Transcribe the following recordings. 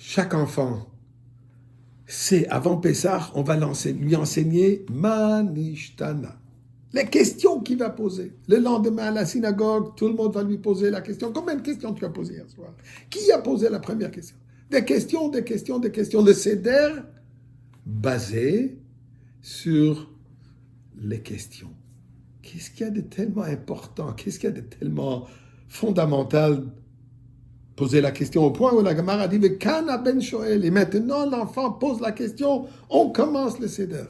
chaque enfant sait, avant Pessah, on va lui enseigner Manishtana. Les questions qu'il va poser. Le lendemain, à la synagogue, tout le monde va lui poser la question. Combien de questions tu as posées hier soir? Qui a posé la première question? Des questions, des questions, des questions. Le Seder basé sur les questions. Qu'est-ce qu'il y a de tellement important? Qu'est-ce qu'il y a de tellement fondamental? Poser la question au point où la Gemara a dit « Kana ben shoel » et maintenant l'enfant pose la question, on commence le Seder.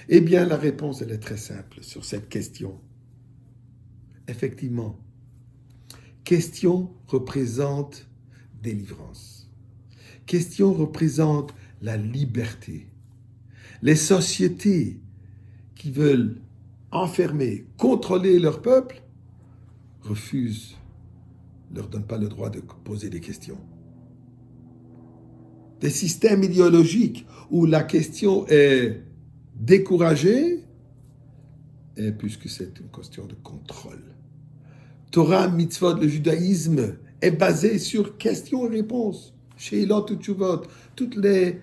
Eh bien, la réponse, elle est très simple sur cette question. Effectivement, question représente délivrance. Question représente la liberté. Les sociétés qui veulent enfermer, contrôler leur peuple, refusent, ne leur donnent pas le droit de poser des questions. Des systèmes idéologiques où la question est découragée, et puisque c'est une question de contrôle. Torah, mitzvot, le judaïsme est basé sur questions et réponses. Sheilot ou tshuvot, toutes les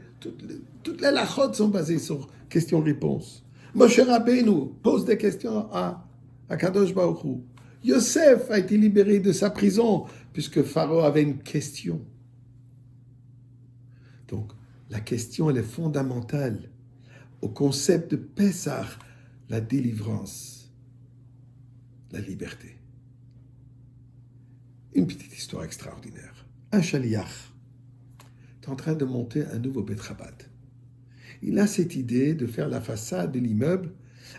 lachot sont basées sur questions-réponses. Moshe Rabbeinu pose des questions à Kadosh Baruch Hu. Yosef a été libéré de sa prison puisque Pharaon avait une question. Donc, la question, elle est fondamentale au concept de Pessah, la délivrance, la liberté. Une petite histoire extraordinaire. Un chaliach est en train de monter un nouveau Beit Chabad. Il a cette idée de faire la façade de l'immeuble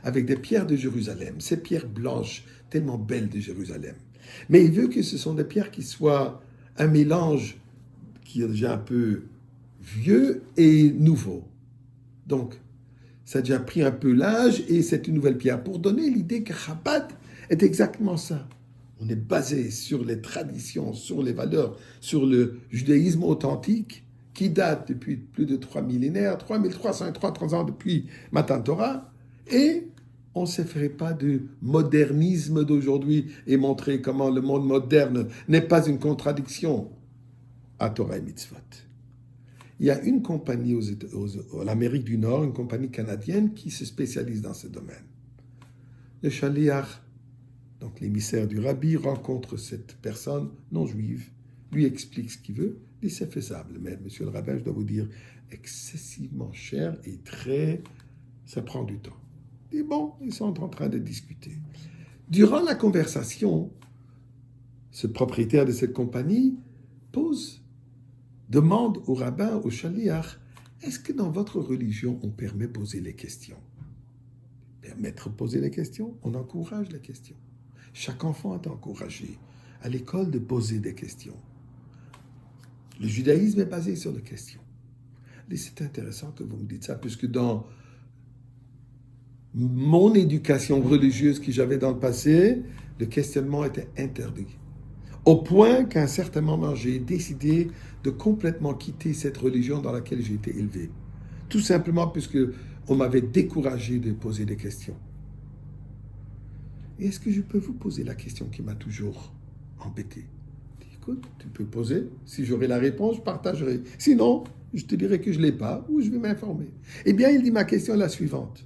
avec des pierres de Jérusalem, ces pierres blanches, tellement belles de Jérusalem. Mais il veut que ce sont des pierres qui soient un mélange qui est déjà un peu vieux et nouveau. Donc, ça a déjà pris un peu l'âge et c'est une nouvelle pierre. Pour donner l'idée que Chabad est exactement ça. On est basé sur les traditions, sur les valeurs, sur le judaïsme authentique qui date depuis plus de 3 millénaires, 3303 ans depuis Matan Torah, et on ne se ferait pas du modernisme d'aujourd'hui et montrer comment le monde moderne n'est pas une contradiction à Torah et Mitzvot. Il y a une compagnie en Amérique du Nord, une compagnie canadienne qui se spécialise dans ce domaine. Le shaliach, donc l'émissaire du rabbi, rencontre cette personne non juive, lui explique ce qu'il veut, dit c'est faisable, mais monsieur le rabbin, je dois vous dire, excessivement cher et ça prend du temps. Et bon, ils sont en train de discuter. Durant la conversation, ce propriétaire de cette compagnie demande au rabbin, au shaliach, est-ce que dans votre religion, on permet de poser les questions? Permettre de poser les questions, on encourage les questions. Chaque enfant est encouragé à l'école de poser des questions. Le judaïsme est basé sur les questions. Et c'est intéressant que vous me dites ça, puisque dans mon éducation religieuse que j'avais dans le passé, le questionnement était interdit. Au point qu'à un certain moment, j'ai décidé de complètement quitter cette religion dans laquelle j'ai été élevé. Tout simplement puisque on m'avait découragé de poser des questions. Et est-ce que je peux vous poser la question qui m'a toujours embêté? Écoute, tu peux poser. Si j'aurai la réponse, je partagerai. Sinon, je te dirai que je ne l'ai pas ou je vais m'informer. Eh bien, il dit, ma question est la suivante.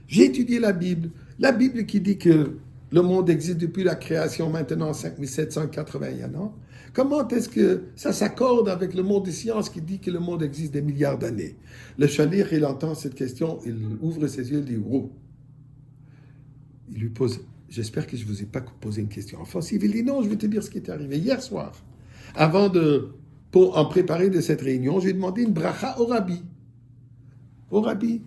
J'ai étudié la Bible qui dit que le monde existe depuis la création, maintenant 5780 ans. Comment est-ce que ça s'accorde avec le monde des sciences qui dit que le monde existe des milliards d'années? Le shaliach, il entend cette question, il ouvre ses yeux, il dit « Wow ». Il lui pose « J'espère que je ne vous ai pas posé une question offensive ». Il dit « Non, je vais te dire ce qui est arrivé hier soir. Avant en préparer de cette réunion, j'ai demandé une bracha au rabbi. Au rabbi.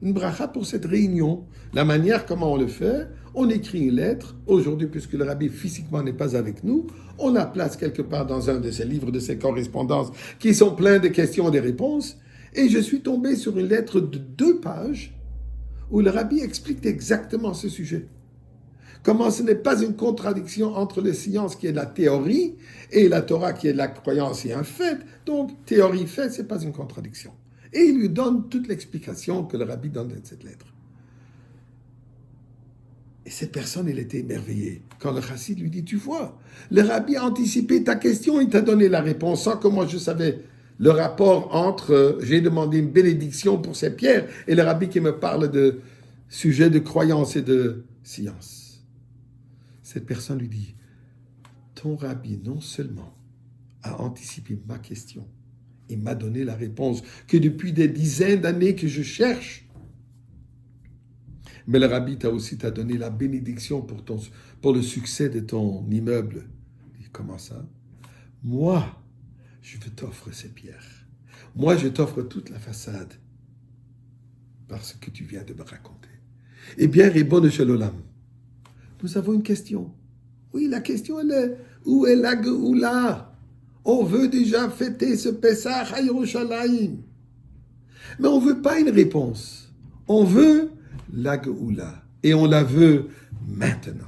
Une bracha pour cette réunion. La manière comment on le fait, on écrit une lettre. Aujourd'hui, puisque le rabbi physiquement n'est pas avec nous, on la place quelque part dans un de ses livres, de ses correspondances, qui sont pleins de questions et de réponses. Et je suis tombé sur une lettre de 2 pages où le rabbi explique exactement ce sujet. Comment ce n'est pas une contradiction entre les sciences qui est la théorie et la Torah qui est la croyance et un fait. Donc, théorie-fait, ce n'est pas une contradiction. Et il lui donne toute l'explication que le rabbi donne dans cette lettre. Et cette personne, elle était émerveillée. Quand le chassid lui dit, tu vois, le rabbi a anticipé ta question, il t'a donné la réponse sans que moi je savais le rapport entre j'ai demandé une bénédiction pour ces pierres et le rabbi qui me parle de sujets de croyance et de science. Cette personne lui dit, ton rabbi non seulement a anticipé ma question, il m'a donné la réponse que depuis des dizaines d'années que je cherche, mais le rabbi t'a donné la bénédiction pour le succès de ton immeuble. Il dit, comment ça? Moi, je t'offre ces pierres. Moi, je t'offre toute la façade parce que tu viens de me raconter. Eh bien, Ribono Shel Olam, nous avons une question. Oui, la question, elle est, où est la Geoula? On veut déjà fêter ce Pessah à Yerushalayim. Mais on ne veut pas une réponse. On veut la Geoula. Et on la veut maintenant.